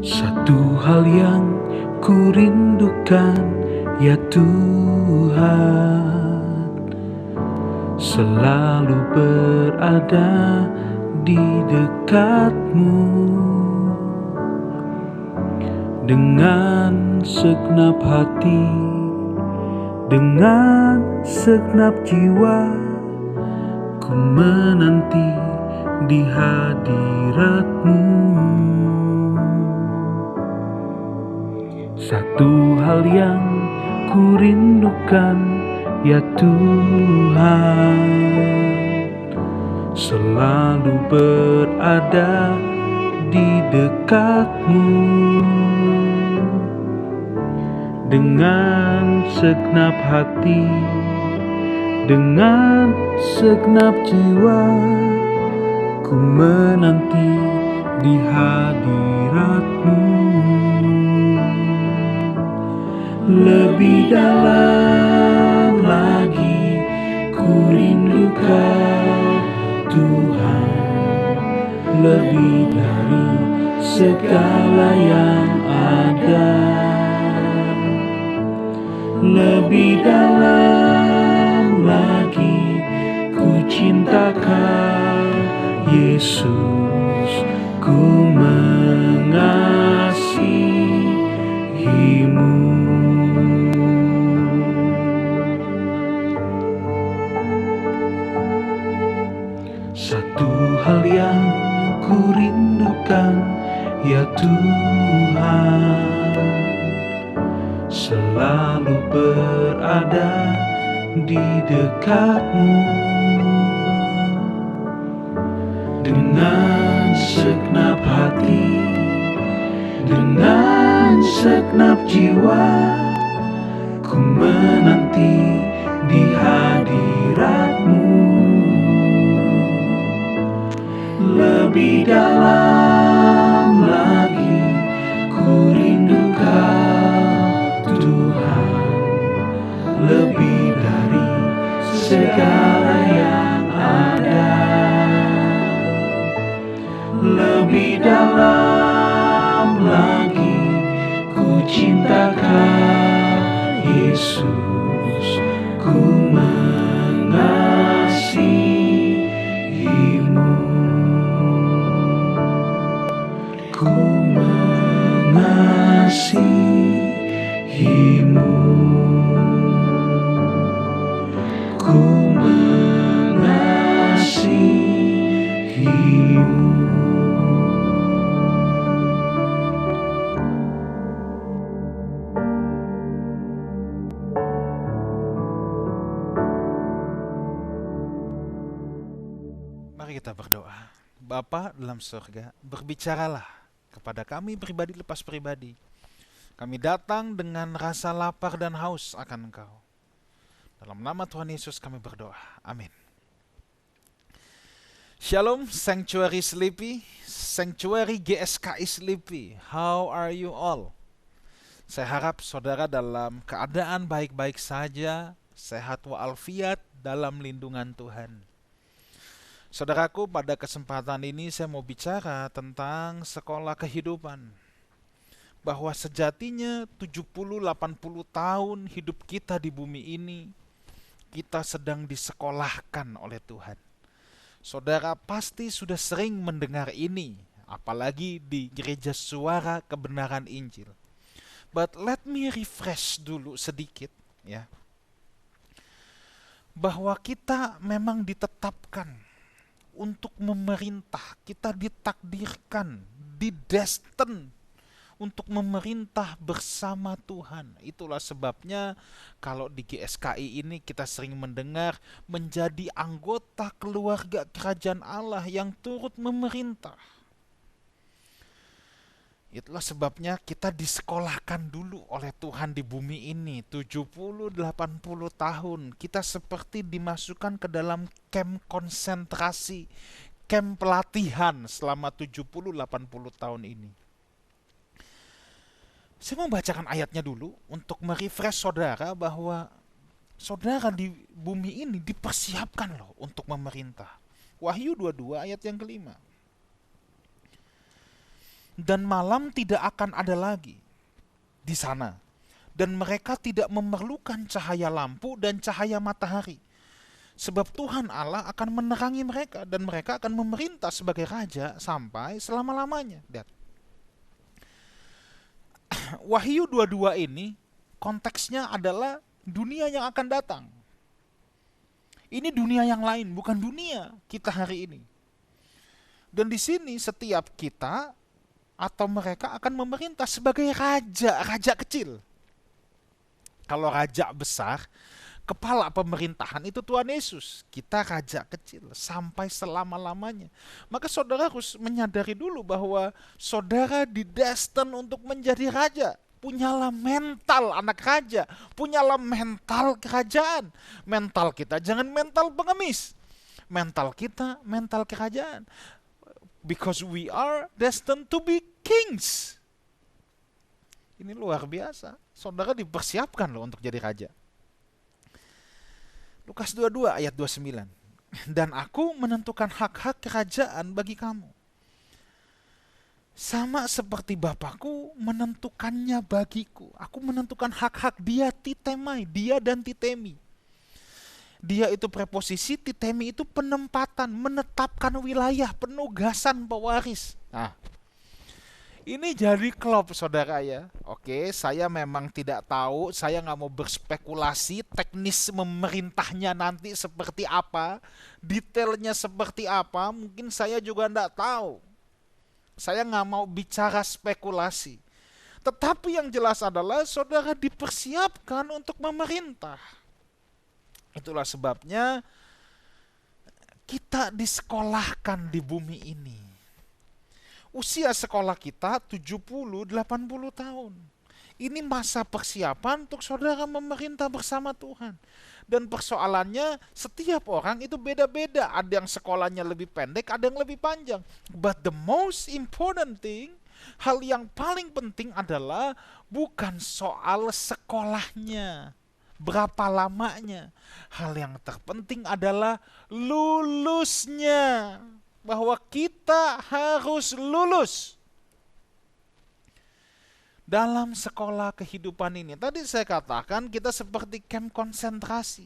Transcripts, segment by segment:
Satu hal yang ku rindukan, ya Tuhan, selalu berada di dekat-Mu. Dengan segenap hati, dengan segenap jiwa, ku menanti di hadirat-Mu. Satu hal yang ku rindukan, ya Tuhan, selalu berada di dekat-Mu. Dengan segenap hati, dengan segenap jiwa, ku menanti di hadirat-Mu. Lebih dalam lagi ku rindukan Tuhan, lebih dari segala yang ada. Lebih dalam lagi ku cintakan Yesus, ku mengasihi-Mu. Satu hal yang ku rindukan, ya Tuhan, selalu berada di dekat-Mu. Dengan segenap hati, dengan segenap jiwa, ku menanti di hadirat-Mu. Lebih dalam lagi ku rindukan Tuhan, lebih dari segala yang ada. Lebih dalam lagi ku cintakan Yesus, ku mengasihi-Mu. Ku mengasihi-Mu. Ku mengasihi-Mu. Mari kita berdoa. Bapa dalam surga, berbicaralah kepada kami pribadi lepas pribadi. Kami datang dengan rasa lapar dan haus akan Engkau. Dalam nama Tuhan Yesus kami berdoa. Amin. Shalom, Sanctuary Sleepy, Sanctuary GSKI Sleepy. How are you all? Saya harap saudara dalam keadaan baik-baik saja, sehat walafiat dalam lindungan Tuhan. Saudaraku, pada kesempatan ini saya mau bicara tentang sekolah kehidupan. Bahwa sejatinya 70-80 tahun hidup kita di bumi ini, kita sedang disekolahkan oleh Tuhan. Saudara pasti sudah sering mendengar ini, apalagi di gereja suara kebenaran Injil. But let me refresh dulu sedikit, ya. Bahwa kita memang ditetapkan untuk memerintah, kita ditakdirkan, didestin untuk memerintah bersama Tuhan. Itulah sebabnya kalau di GSKI ini kita sering mendengar menjadi anggota keluarga kerajaan Allah yang turut memerintah. Itulah sebabnya kita disekolahkan dulu oleh Tuhan di bumi ini 70-80 tahun. Kita seperti dimasukkan ke dalam camp konsentrasi, camp pelatihan selama 70-80 tahun ini. Saya mau bacakan ayatnya dulu untuk merefresh saudara bahwa saudara di bumi ini dipersiapkan loh untuk memerintah. Wahyu 22 ayat yang kelima. dan malam tidak akan ada lagi di sana. Dan mereka tidak memerlukan cahaya lampu dan cahaya matahari. Sebab Tuhan Allah akan menerangi mereka dan mereka akan memerintah sebagai raja sampai selama-lamanya. Lihat. Wahyu 22 ini konteksnya adalah dunia yang akan datang. Ini dunia yang lain, bukan dunia kita hari ini. Dan di sini setiap kita atau mereka akan memerintah sebagai raja kecil. Kalau raja besar, kepala pemerintahan itu Tuhan Yesus. Kita raja kecil sampai selama-lamanya. Maka saudara harus menyadari dulu bahwa saudara didestin untuk menjadi raja. Punyalah mental anak raja. Punyalah mental kerajaan. Mental kita jangan mental pengemis. Mental kita mental kerajaan. Because we are destined to be kings. Ini luar biasa. Saudara dipersiapkan loh untuk jadi raja. Lukas 22 ayat 29. Dan aku menentukan hak-hak kerajaan bagi kamu. Sama seperti Bapakku menentukannya bagiku. Aku menentukan hak-hak dia, titemai, dia dan titemi. Dia itu preposisi, titemi itu penempatan, menetapkan wilayah, penugasan pewaris. Nah, ini jadi klop saudara ya. Oke, saya memang tidak tahu, saya nggak mau berspekulasi teknis memerintahnya nanti seperti apa, detailnya seperti apa, mungkin saya juga nggak tahu. Saya nggak mau bicara spekulasi. Tetapi yang jelas adalah saudara dipersiapkan untuk memerintah. Itulah sebabnya kita disekolahkan di bumi ini. Usia sekolah kita 70-80 tahun. Ini masa persiapan untuk saudara memerintah bersama Tuhan. Dan persoalannya setiap orang itu beda-beda. Ada yang sekolahnya lebih pendek, ada yang lebih panjang. But the most important thing, hal yang paling penting adalah bukan soal sekolahnya, berapa lamanya. Hal yang terpenting adalah lulusnya. Bahwa kita harus lulus dalam sekolah kehidupan ini. Tadi saya katakan kita seperti camp konsentrasi.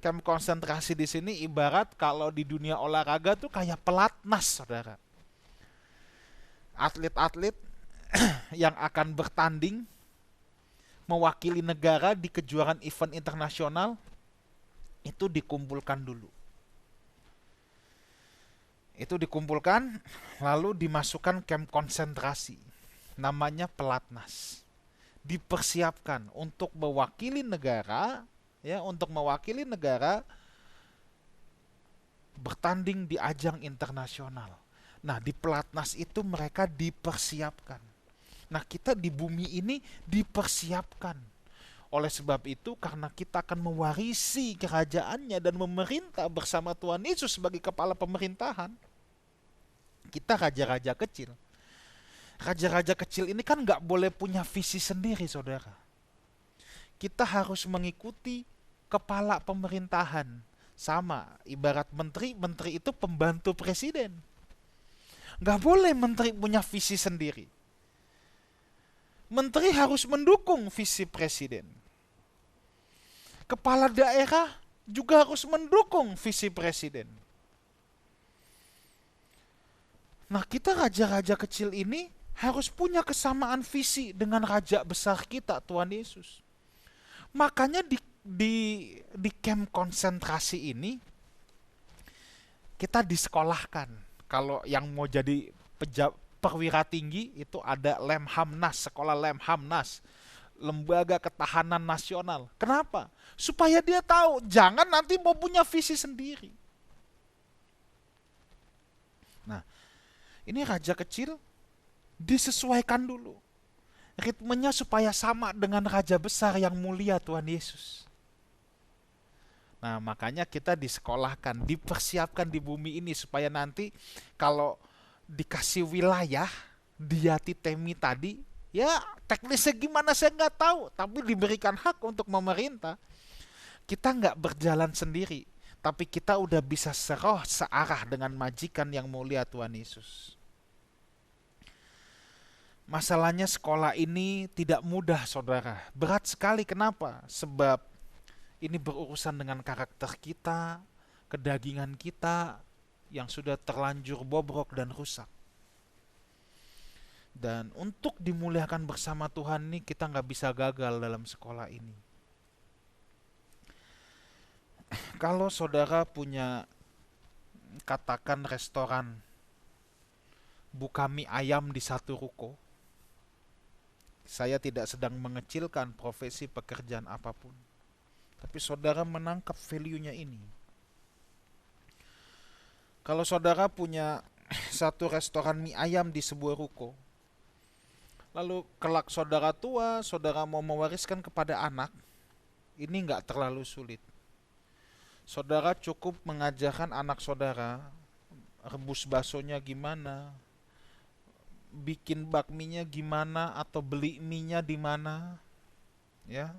Camp konsentrasi di sini ibarat kalau di dunia olahraga tuh kayak pelatnas, saudara. Atlet-atlet yang akan bertanding mewakili negara di kejuaraan event internasional itu dikumpulkan dulu. Itu dikumpulkan lalu dimasukkan camp konsentrasi. Namanya pelatnas. Dipersiapkan untuk mewakili negara, ya, untuk mewakili negara bertanding di ajang internasional. Nah, di pelatnas itu mereka dipersiapkan. Nah, kita di bumi ini dipersiapkan. Oleh sebab itu, karena kita akan mewarisi kerajaannya dan memerintah bersama Tuhan Yesus sebagai kepala pemerintahan, kita raja-raja kecil. Raja-raja kecil ini kan gak boleh punya visi sendiri, saudara. Kita harus mengikuti kepala pemerintahan. Sama, ibarat menteri, menteri itu pembantu presiden. Gak boleh menteri punya visi sendiri. Menteri harus mendukung visi presiden. Kepala daerah juga harus mendukung visi presiden. Nah, kita raja-raja kecil ini harus punya kesamaan visi dengan raja besar kita, Tuhan Yesus. Makanya di camp konsentrasi ini kita disekolahkan. Kalau yang mau jadi perwira tinggi itu ada Lemhamnas, sekolah Lemhamnas, Lembaga Ketahanan Nasional. Kenapa? Supaya dia tahu, jangan nanti mau punya visi sendiri. Nah, ini raja kecil disesuaikan dulu ritmenya supaya sama dengan raja besar yang mulia Tuhan Yesus. Nah, makanya kita disekolahkan, dipersiapkan di bumi ini supaya nanti kalau dikasih wilayah dia titemi tadi, ya teknisnya gimana saya nggak tahu, tapi diberikan hak untuk memerintah. Kita nggak berjalan sendiri, tapi kita udah bisa searah dengan majikan yang mulia Tuhan Yesus. Masalahnya sekolah ini tidak mudah, saudara. Berat sekali, kenapa? Sebab ini berurusan dengan karakter kita, kedagingan kita yang sudah terlanjur bobrok dan rusak. Dan untuk dimuliakan bersama Tuhan ini, kita nggak bisa gagal dalam sekolah ini. Kalau saudara punya, katakan restoran, buka mie ayam di satu ruko, saya tidak sedang mengecilkan profesi pekerjaan apapun. Tapi saudara menangkap value-nya ini. Kalau saudara punya satu restoran mie ayam di sebuah ruko, lalu kelak saudara tua, saudara mau mewariskan kepada anak, ini nggak terlalu sulit. Saudara cukup mengajarkan anak saudara rebus baksonya gimana, bikin bakminya gimana, atau beli mie-nya di mana, ya.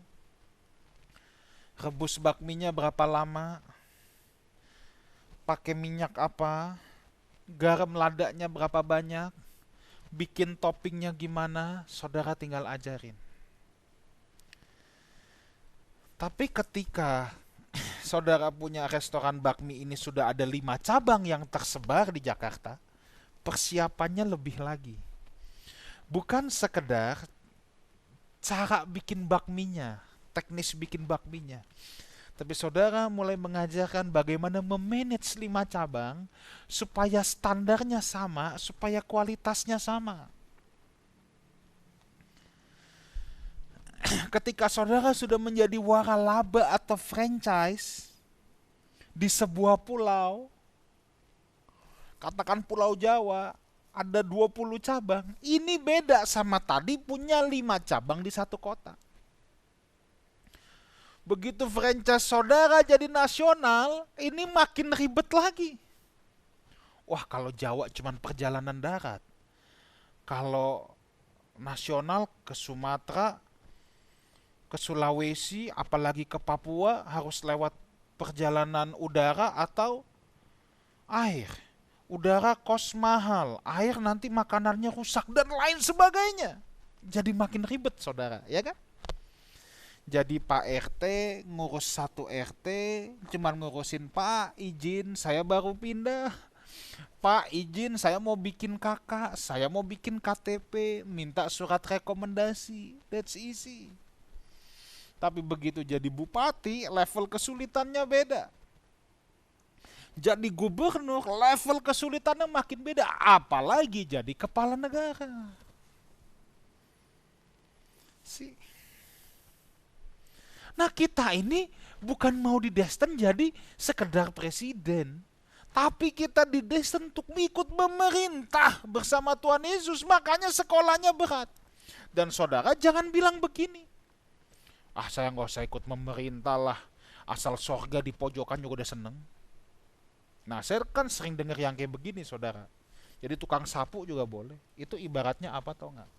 Rebus bakminya berapa lama, pakai minyak apa, garam ladanya berapa banyak, bikin toppingnya gimana, saudara tinggal ajarin. Tapi ketika saudara punya restoran bakmi ini sudah ada 5 cabang yang tersebar di Jakarta, persiapannya lebih lagi. Bukan sekedar cara bikin bakminya, teknis bikin bakminya, tapi saudara mulai mengajarkan bagaimana memanage 5 cabang supaya standarnya sama, supaya kualitasnya sama. Ketika saudara sudah menjadi waralaba atau franchise di sebuah pulau, katakan Pulau Jawa, ada 20 cabang. Ini beda sama tadi punya 5 cabang di satu kota. Begitu franchise saudara jadi nasional, ini makin ribet lagi. Wah, kalau Jawa cuman perjalanan darat. Kalau nasional ke Sumatera, ke Sulawesi, apalagi ke Papua harus lewat perjalanan udara atau air. Udara kos mahal, air nanti makanannya rusak dan lain sebagainya. Jadi makin ribet, saudara, ya kan? Jadi Pak RT ngurus satu RT, cuman ngurusin Pak izin saya baru pindah. Pak izin saya mau bikin kakak, saya mau bikin KTP, minta surat rekomendasi. That's easy. Tapi begitu jadi bupati, level kesulitannya beda. Jadi gubernur, level kesulitannya makin beda. Apalagi jadi kepala negara. Sih. Nah, kita ini bukan mau didestin jadi sekedar presiden, tapi kita didestin untuk ikut memerintah bersama Tuhan Yesus. Makanya sekolahnya berat. Dan saudara jangan bilang begini, saya nggak usah ikut memerintah lah, asal sorga di pojokan juga udah seneng. Nah, saya kan sering dengar yang kayak begini, saudara. Jadi tukang sapu juga boleh. Itu ibaratnya apa tau nggak?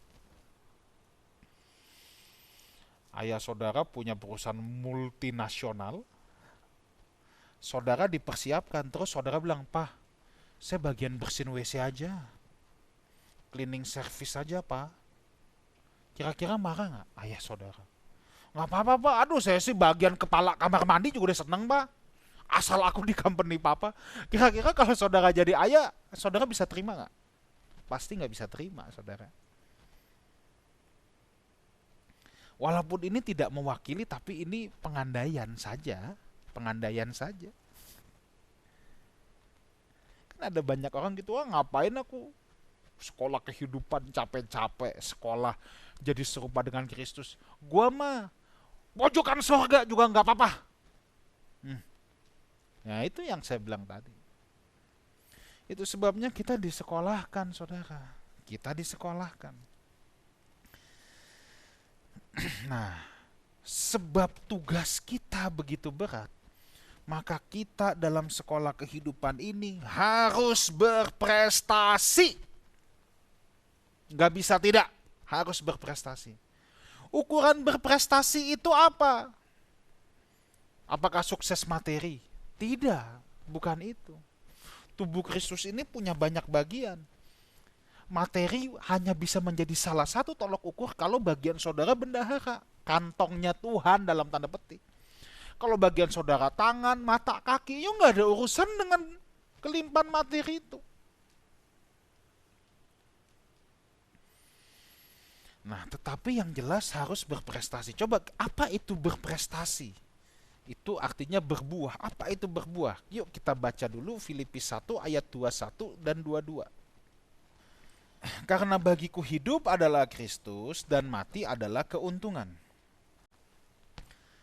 Ayah saudara punya perusahaan multinasional, saudara dipersiapkan, terus saudara bilang, Pak, saya bagian bersihin WC aja, cleaning service aja, Pak. Kira-kira marah nggak ayah saudara? Nggak apa-apa, Pak, aduh saya sih bagian kepala kamar mandi juga udah seneng, Pak, asal aku di company Papa. Kira-kira kalau saudara jadi ayah, saudara bisa terima nggak? Pasti nggak bisa terima, saudara. Walaupun ini tidak mewakili, tapi ini pengandaian saja. Pengandaian saja. Kan ada banyak orang gitu, ngapain aku sekolah kehidupan capek-capek, sekolah jadi serupa dengan Kristus. Gua mah pojokan surga juga nggak apa-apa. Nah, itu yang saya bilang tadi. Itu sebabnya kita disekolahkan, saudara. Kita disekolahkan. Nah, sebab tugas kita begitu berat, maka kita dalam sekolah kehidupan ini harus berprestasi. Gak bisa tidak, harus berprestasi. Ukuran berprestasi itu apa? Apakah sukses materi? Tidak, bukan itu. Tubuh Kristus ini punya banyak bagian. Materi hanya bisa menjadi salah satu tolok ukur kalau bagian saudara bendahara, kantongnya Tuhan dalam tanda petik. Kalau bagian saudara tangan, mata, kaki, ya nggak ada urusan dengan kelimpahan materi itu. Nah, tetapi yang jelas harus berprestasi. Coba, apa itu berprestasi? Itu artinya berbuah. Apa itu berbuah? Yuk kita baca dulu Filipi 1 ayat 21 dan 22. Karena bagiku hidup adalah Kristus dan mati adalah keuntungan.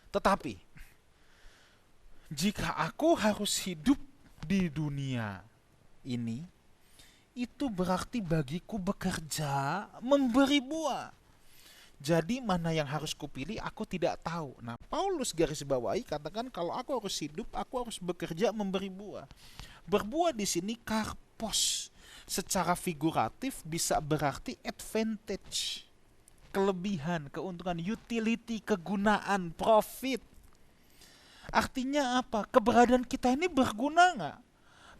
Tetapi, jika aku harus hidup di dunia ini, itu berarti bagiku bekerja memberi buah. Jadi mana yang harus kupilih aku tidak tahu. Nah, Paulus garis bawahi katakan kalau aku harus hidup, aku harus bekerja memberi buah. Berbuah di sini karpos. Secara figuratif bisa berarti advantage, kelebihan, keuntungan, utility, kegunaan, profit. Artinya apa? Keberadaan kita ini berguna nggak?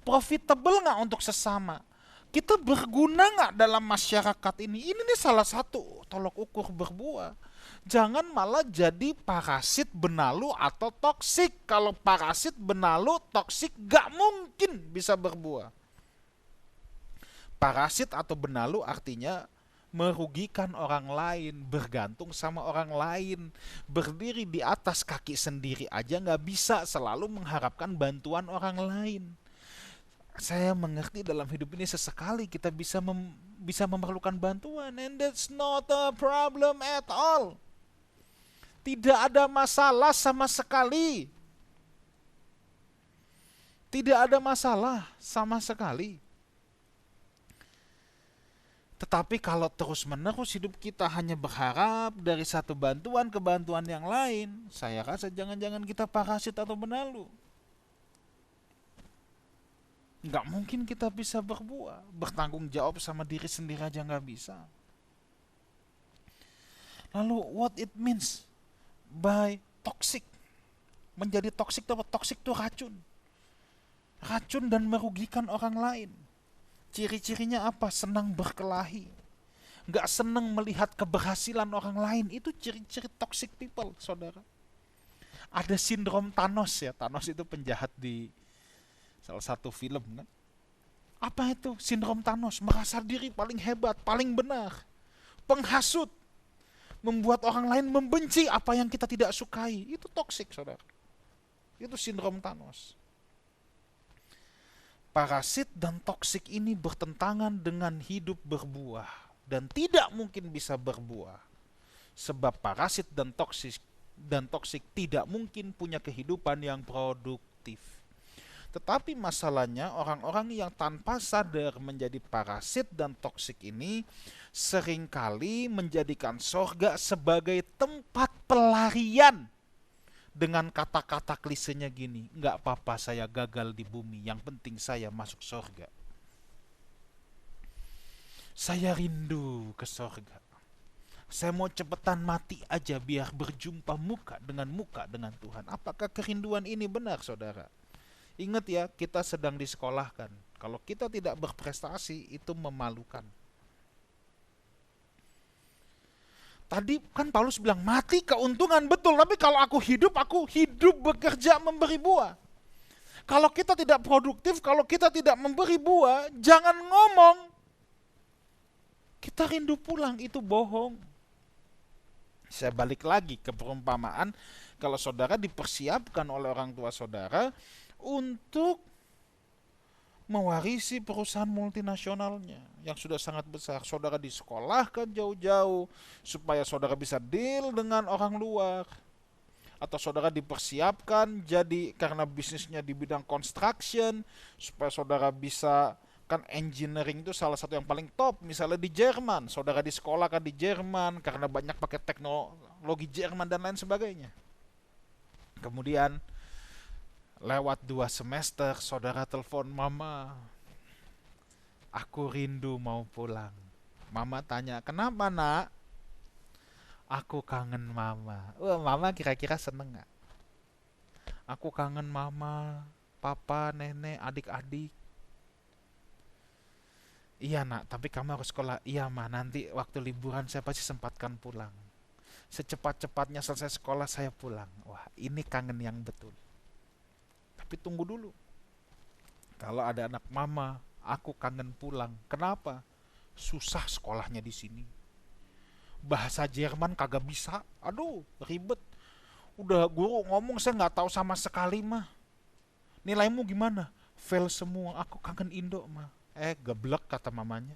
Profitable nggak untuk sesama? Kita berguna nggak dalam masyarakat ini? Ini nih salah satu tolok ukur berbuah. Jangan malah jadi parasit, benalu, atau toksik. Kalau parasit, benalu, toksik gak mungkin bisa berbuah. Parasit atau benalu artinya merugikan orang lain, bergantung sama orang lain, berdiri di atas kaki sendiri aja gak bisa, selalu mengharapkan bantuan orang lain. Saya mengerti dalam hidup ini sesekali kita bisa memerlukan bantuan, and that's not a problem at all. Tidak ada masalah sama sekali. Tidak ada masalah sama sekali. Tetapi kalau terus-menerus hidup kita hanya berharap dari satu bantuan ke bantuan yang lain, saya rasa jangan-jangan kita parasit atau benalu. Nggak mungkin kita bisa berbuah, bertanggung jawab sama diri sendiri aja nggak bisa. Lalu what it means by toxic? Menjadi toxic itu apa? Toxic itu racun. Racun dan merugikan orang lain. Ciri-cirinya apa? Senang berkelahi, nggak senang melihat keberhasilan orang lain. Itu ciri-ciri toxic people, saudara. Ada sindrom Thanos ya. Thanos itu penjahat di salah satu film kan. Apa itu sindrom Thanos? Merasa diri paling hebat, paling benar, penghasut, membuat orang lain membenci apa yang kita tidak sukai. Itu toksik, saudara. Itu sindrom Thanos. Parasit dan toksik ini bertentangan dengan hidup berbuah dan tidak mungkin bisa berbuah. Sebab parasit dan toksik tidak mungkin punya kehidupan yang produktif. Tetapi masalahnya orang-orang yang tanpa sadar menjadi parasit dan toksik ini seringkali menjadikan sorga sebagai tempat pelarian. Dengan kata-kata klisenya gini, nggak apa-apa saya gagal di bumi, yang penting saya masuk sorga. Saya rindu ke sorga. Saya mau cepetan mati aja biar berjumpa muka dengan Tuhan. Apakah kerinduan ini benar, saudara? Ingat ya, kita sedang disekolahkan. Kalau kita tidak berprestasi, itu memalukan. Tadi kan Paulus bilang, mati keuntungan, betul. Tapi kalau aku hidup bekerja memberi buah. Kalau kita tidak produktif, kalau kita tidak memberi buah, jangan ngomong kita rindu pulang, itu bohong. Saya balik lagi ke perumpamaan, kalau saudara dipersiapkan oleh orang tua saudara untuk mewarisi perusahaan multinasionalnya yang sudah sangat besar, saudara disekolahkan jauh-jauh supaya saudara bisa deal dengan orang luar, atau saudara dipersiapkan jadi karena bisnisnya di bidang construction supaya saudara bisa, kan engineering itu salah satu yang paling top, misalnya di Jerman, saudara disekolahkan di Jerman karena banyak pakai teknologi Jerman dan lain sebagainya. Kemudian lewat 2 semester, saudara telepon mama, aku rindu mau pulang. Mama tanya, kenapa nak? Aku kangen mama. Mama kira-kira seneng gak? Aku kangen mama, papa, nenek, adik-adik. Iya nak, tapi kamu harus sekolah. Iya mah, nanti waktu liburan saya pasti sempatkan pulang. Secepat-cepatnya selesai sekolah saya pulang. Wah, ini kangen yang betul. Tapi tunggu dulu. Kalau ada anak mama, aku kangen pulang. Kenapa? Susah sekolahnya di sini. Bahasa Jerman kagak bisa. Aduh, ribet. Udah guru ngomong saya nggak tahu sama sekali mah. Nilaimu gimana? Fail semua. Aku kangen Indo mah. Geblek kata mamanya.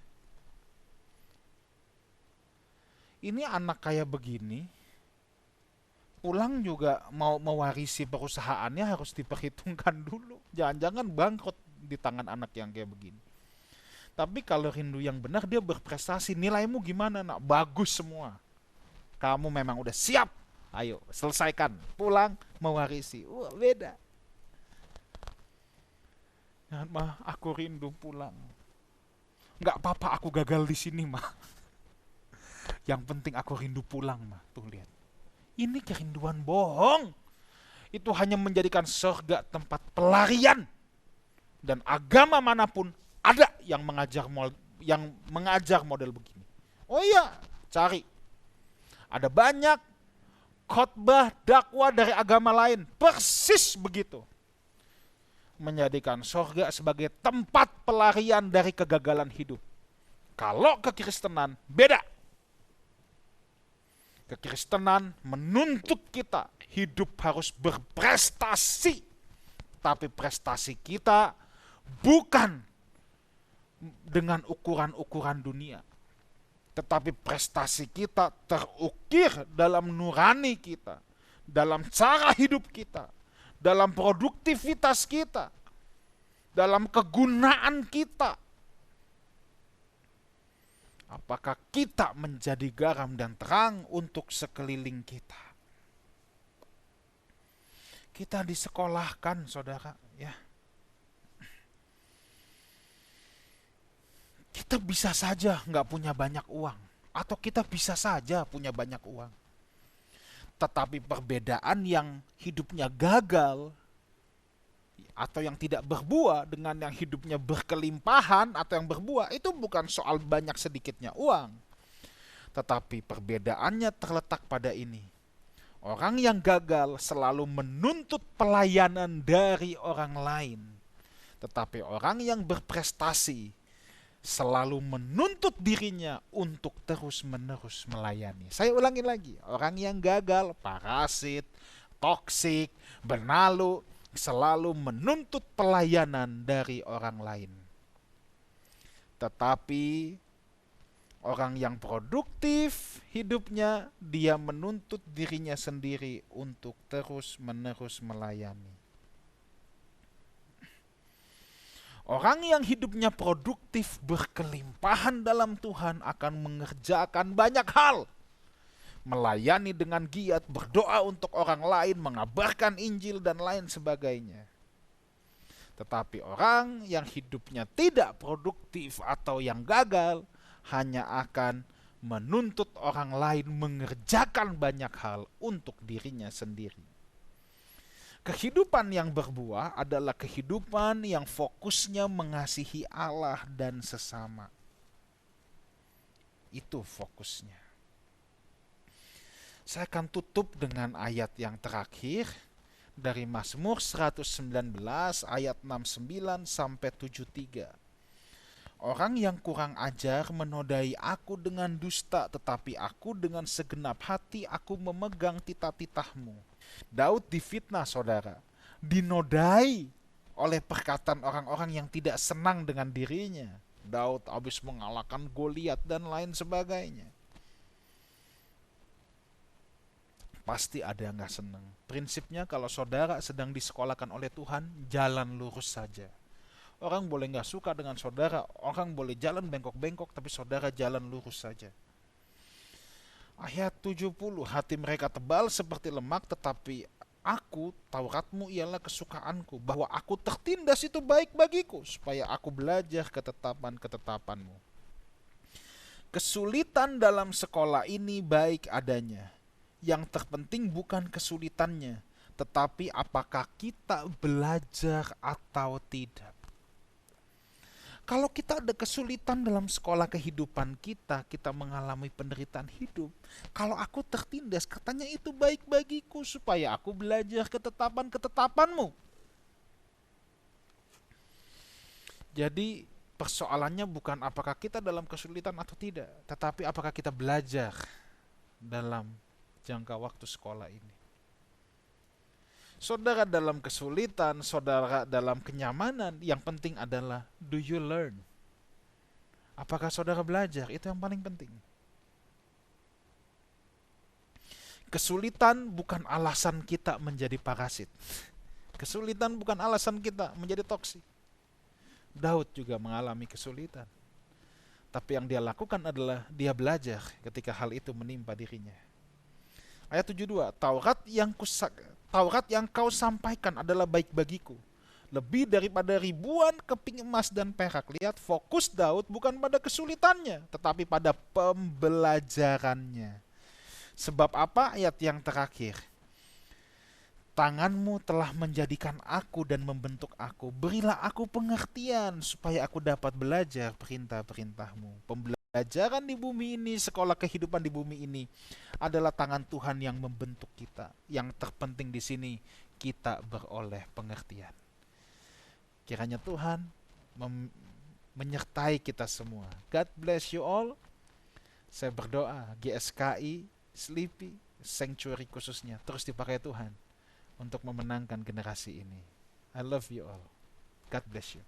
Ini anak kayak begini, pulang juga mau mewarisi perusahaannya harus diperhitungkan dulu. Jangan-jangan bangkrut di tangan anak yang kayak begini. Tapi kalau rindu yang benar, dia berprestasi. Nilaimu gimana nak? Bagus semua. Kamu memang udah siap. Ayo selesaikan. Pulang mewarisi. Wah, beda. Jangan mah, aku rindu pulang. Nggak apa-apa aku gagal di sini mah. Yang penting aku rindu pulang mah. Tuh lihat. Ini kerinduan bohong. Itu hanya menjadikan surga tempat pelarian. Dan agama manapun ada yang mengajar model begini. Oh iya, cari. Ada banyak khotbah dakwah dari agama lain persis begitu. Menjadikan surga sebagai tempat pelarian dari kegagalan hidup. Kalau kekristenan beda. Kekristenan menuntut kita hidup harus berprestasi. Tapi prestasi kita bukan dengan ukuran-ukuran dunia. Tetapi prestasi kita terukir dalam nurani kita. Dalam cara hidup kita. Dalam produktivitas kita. Dalam kegunaan kita. Apakah kita menjadi garam dan terang untuk sekeliling kita? Kita disekolahkan, saudara, ya. Kita bisa saja nggak punya banyak uang, atau kita bisa saja punya banyak uang. Tetapi perbedaan yang hidupnya gagal, atau yang tidak berbuah dengan yang hidupnya berkelimpahan atau yang berbuah, itu bukan soal banyak sedikitnya uang. Tetapi perbedaannya terletak pada ini. Orang yang gagal selalu menuntut pelayanan dari orang lain. Tetapi orang yang berprestasi selalu menuntut dirinya untuk terus-menerus melayani. Saya ulangi lagi, orang yang gagal, parasit, toksik, benalu, selalu menuntut pelayanan dari orang lain. Tetapi orang yang produktif hidupnya, dia menuntut dirinya sendiri untuk terus-menerus melayani. Orang yang hidupnya produktif berkelimpahan dalam Tuhan akan mengerjakan banyak hal. Melayani dengan giat, berdoa untuk orang lain, mengabarkan Injil dan lain sebagainya. Tetapi orang yang hidupnya tidak produktif atau yang gagal hanya akan menuntut orang lain mengerjakan banyak hal untuk dirinya sendiri. Kehidupan yang berbuah adalah kehidupan yang fokusnya mengasihi Allah dan sesama. Itu fokusnya. Saya akan tutup dengan ayat yang terakhir dari Mazmur 119 ayat 69 sampai 73. Orang yang kurang ajar menodai aku dengan dusta, tetapi aku dengan segenap hati aku memegang titah-titahmu. Daud difitnah, saudara, dinodai oleh perkataan orang-orang yang tidak senang dengan dirinya. Daud habis mengalahkan Goliat dan lain sebagainya. Pasti ada yang gak senang. Prinsipnya kalau saudara sedang disekolahkan oleh Tuhan, jalan lurus saja. Orang boleh gak suka dengan saudara, orang boleh jalan bengkok-bengkok, tapi saudara jalan lurus saja. Ayat 70, hati mereka tebal seperti lemak, tetapi aku, Tauratmu ialah kesukaanku, bahwa aku tertindas itu baik bagiku, supaya aku belajar ketetapan-ketetapanmu. Kesulitan dalam sekolah ini baik adanya. Yang terpenting bukan kesulitannya, tetapi apakah kita belajar atau tidak. Kalau kita ada kesulitan dalam sekolah kehidupan kita, kita mengalami penderitaan hidup. Kalau aku tertindas, katanya itu baik bagiku supaya aku belajar ketetapan-ketetapanmu. Jadi persoalannya bukan apakah kita dalam kesulitan atau tidak, tetapi apakah kita belajar dalam jangka waktu sekolah ini. Saudara dalam kesulitan, saudara dalam kenyamanan, yang penting adalah do you learn? Apakah saudara belajar? Itu yang paling penting. Kesulitan bukan alasan kita menjadi parasit. Kesulitan bukan alasan kita menjadi toksik. Daud juga mengalami kesulitan. Tapi yang dia lakukan adalah dia belajar ketika hal itu menimpa dirinya. Ayat 72, Taurat yang kau sampaikan adalah baik bagiku, lebih daripada ribuan keping emas dan perak. Lihat, fokus Daud bukan pada kesulitannya, tetapi pada pembelajarannya. Sebab apa? Ayat yang terakhir. Tanganmu telah menjadikan aku dan membentuk aku. Berilah aku pengertian supaya aku dapat belajar perintah-perintahmu. Pembelajaran di bumi ini, sekolah kehidupan di bumi ini adalah tangan Tuhan yang membentuk kita. Yang terpenting di sini, kita beroleh pengertian. Kiranya Tuhan menyertai kita semua. God bless you all. Saya berdoa GSKI, Sleepy, Sanctuary khususnya terus dipakai Tuhan untuk memenangkan generasi ini. I love you all. God bless you.